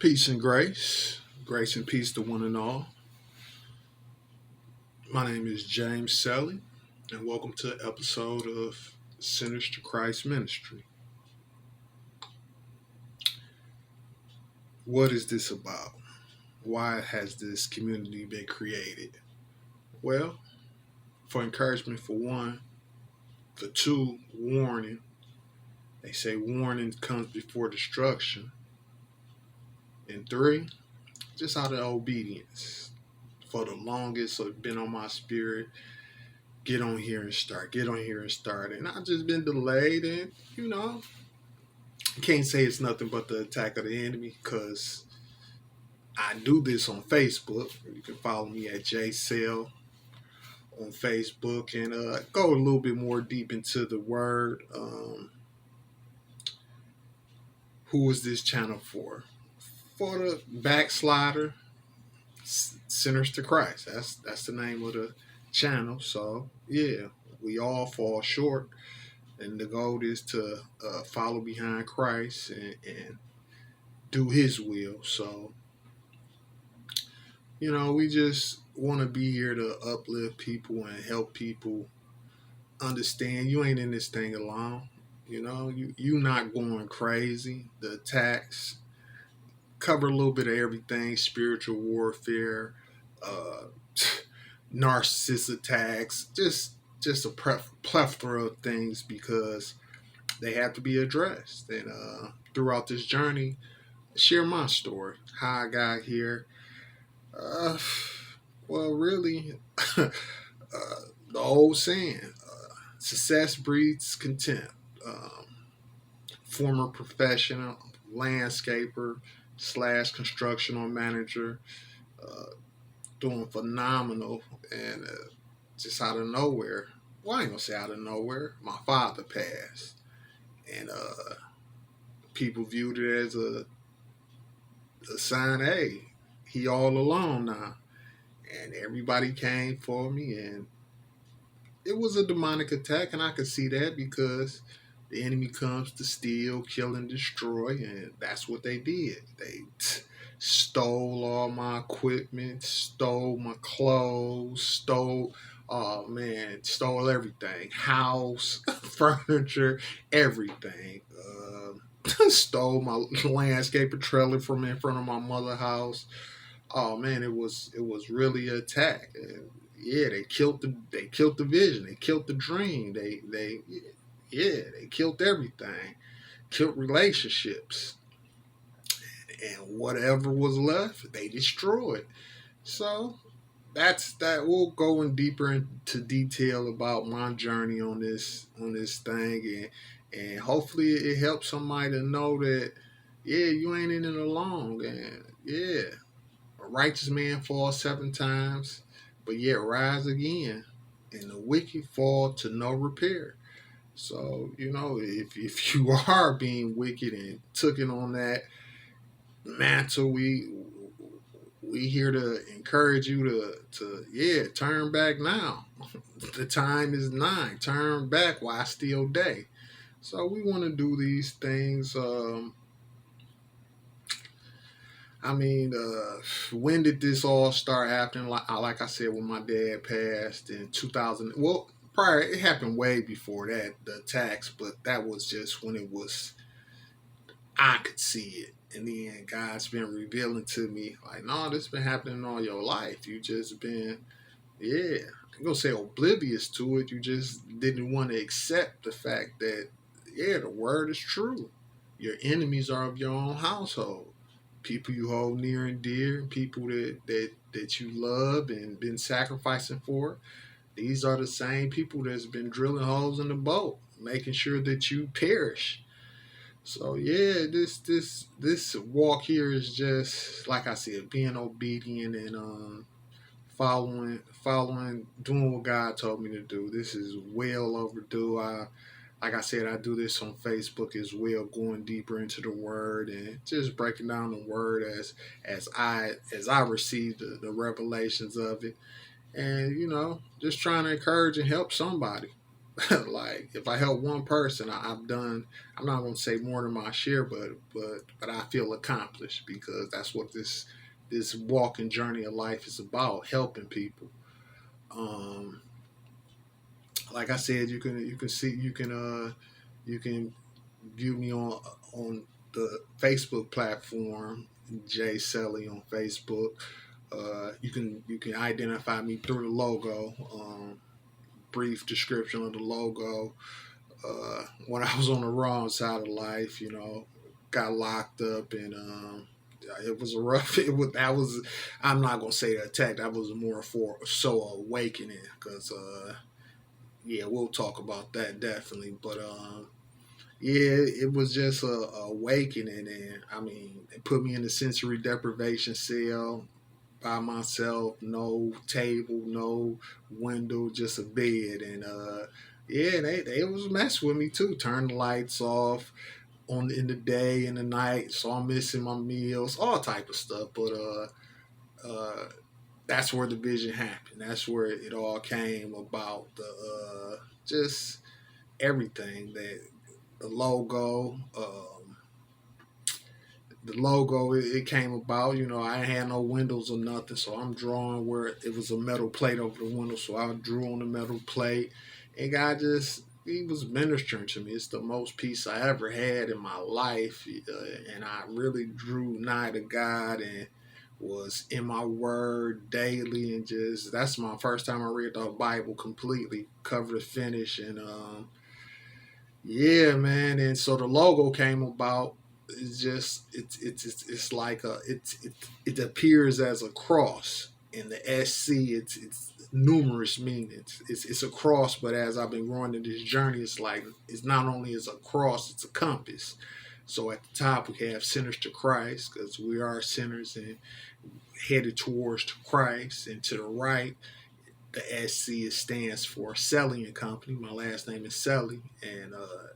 Peace and grace. Grace and peace to one and all. My name is James Selly, and welcome to an episode of Sinners to Christ Ministry. What is this about? Why has this community been created? Well, for encouragement for one, for two, warning. They say warning comes before destruction. And three, just out of obedience. For the longest, so it's been on my spirit. Get on here and start. Get on here and start. And I've just been delayed, and can't say it's nothing but the attack of the enemy because I do this on Facebook. You can follow me at JCell on Facebook and go a little bit more deep into the word. Who is this channel for? For the backslider, sinners to Christ. That's the name of the channel. So yeah, we all fall short, and the goal is to follow behind Christ and do His will. So we just want to be here to uplift people and help people understand you ain't in this thing alone. You not going crazy. The attacks cover a little bit of everything: spiritual warfare, uh, narcissist attacks, just a plethora of things because they have to be addressed. And throughout this journey, share my story, how I got here. Uh, well, really, the old saying, success breeds contempt. Former professional landscaper slash constructional manager, uh, doing phenomenal, and just out of nowhere. Well, I ain't gonna say out of nowhere. My father passed, and people viewed it as a sign. Hey, he all alone now, and everybody came for me, and it was a demonic attack, and I could see that because the enemy comes to steal, kill, and destroy, and that's what they did. They stole all my equipment, stole my clothes, stole everything, house, furniture, everything. Stole my landscaper trailer from in front of my mother's house. Oh man, it was really an attack. And yeah, they killed the vision, they killed the dream, they killed everything, killed relationships, and whatever was left, they destroyed. So that's that. We'll go in deeper into detail about my journey on this thing, and hopefully it helps somebody to know that yeah, you ain't in it alone, and yeah, a righteous man falls 7 times, but yet rise again, and the wicked fall to no repair. So, if you are being wicked and took it on that mantle, we here to encourage you to turn back now. The time is nigh. Turn back while still day. So we want to do these things. When did this all start happening? Like I said, when my dad passed in 2000. Well, prior, it happened way before that, the attacks, but that was just when it was, I could see it. And then God's been revealing to me, like, no, this been happening all your life. You just been, yeah, I'm going to say oblivious to it. You just didn't want to accept the fact that, yeah, the word is true. Your enemies are of your own household. People you hold near and dear, people that you love and been sacrificing for. These are the same people that's been drilling holes in the boat, making sure that you perish. So yeah, this walk here is just like I said, being obedient and following, doing what God told me to do. This is well overdue. Like I said, I do this on Facebook as well, going deeper into the Word and just breaking down the Word as I receive the revelations of it, and just trying to encourage and help somebody. Like if I help one person, I've done. I'm not gonna say more than my share, but I feel accomplished because that's what this walking journey of life is about, helping people. Um, like I said, you can view me on the Facebook platform, Jay Selly on Facebook. You can identify me through the logo. Brief description of the logo. When I was on the wrong side of life, got locked up, and it was a rough. It was that was. I'm not gonna say the attack. That was more for so awakening, because yeah, we'll talk about that definitely. But yeah, it was just a awakening, and I mean, it put me in the sensory deprivation cell by myself, no table, no window, just a bed, and yeah, they was messing with me too. Turn the lights off in the day and the night, so I'm missing my meals, all type of stuff. But uh, that's where the vision happened. That's where it all came about. Just everything that the logo. The logo it came about. I had no windows or nothing, so I'm drawing where it was a metal plate over the window. So I drew on the metal plate, and God just he was ministering to me. It's the most peace I ever had in my life, and I really drew nigh to God and was in my word daily, and just that's my first time I read the Bible completely, cover to finish, and yeah, man. And so the logo came about. It's like it appears as a cross in the SC. It's numerous meanings. It's a cross, but as I've been growing in this journey, it's like it's not only as a cross, it's a compass. So at the top we have sinners to Christ, because we are sinners and headed towards Christ, and to the right the SC stands for Selly and Company. My last name is Selly, and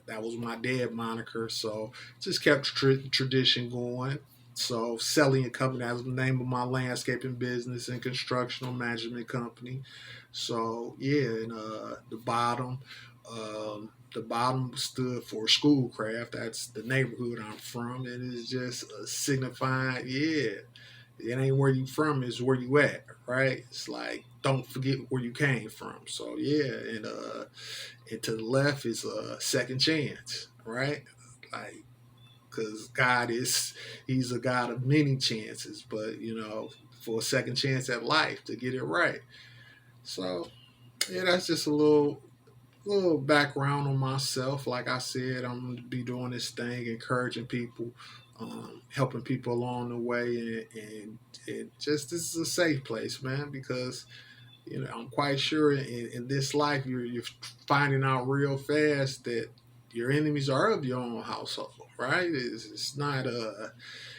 that was my dad moniker. So just kept tradition going. So Selly and Company, that was the name of my landscaping business and constructional management company. So yeah, and the bottom stood for Schoolcraft. That's the neighborhood I'm from, and it's just signifying, yeah, it ain't where you from, it's where you at, right? It's like don't forget where you came from. So yeah, and to the left is a second chance, right? Like, because he's a God of many chances, but for a second chance at life to get it right. So yeah, that's just a little background on myself. Like I said, I'm going to be doing this thing, encouraging people, helping people along the way, and just this is a safe place, man, because I'm quite sure in this life you're finding out real fast that your enemies are of your own household, right? It's not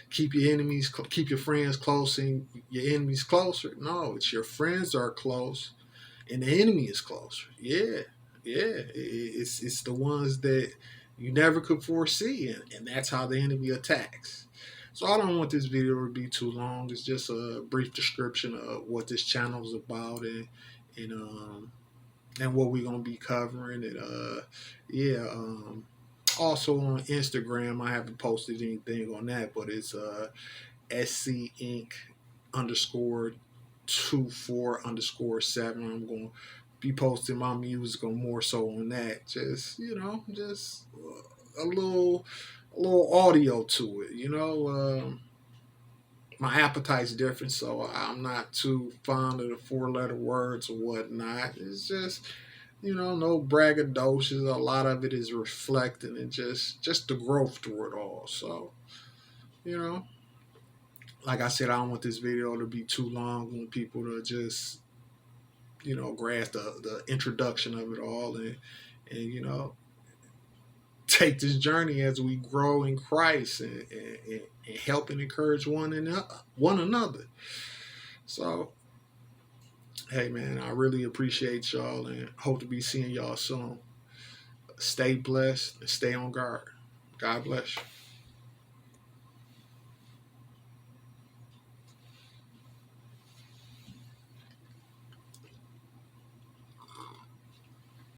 keep your friends close and your enemies closer. No, it's your friends are close and the enemy is closer. Yeah, yeah. It's the ones that you never could foresee, and that's how the enemy attacks. So I don't want this video to be too long. It's just a brief description of what this channel is about, and and what we're gonna be covering. And yeah. Also on Instagram, I haven't posted anything on that, but it's SC Inc. underscore 24_7. I'm going to be posting my music on more so on that. Just a little audio to it. My appetite's different, so I'm not too fond of the four-letter words or whatnot. It's just no braggadocious. A lot of it is reflecting and just the growth through it all. So you know like I said, I don't want this video to be too long. I want people to just, grasp the introduction of it all, and take this journey as we grow in Christ, and help and encourage one another. So, hey man, I really appreciate y'all and hope to be seeing y'all soon. Stay blessed and stay on guard. God bless you.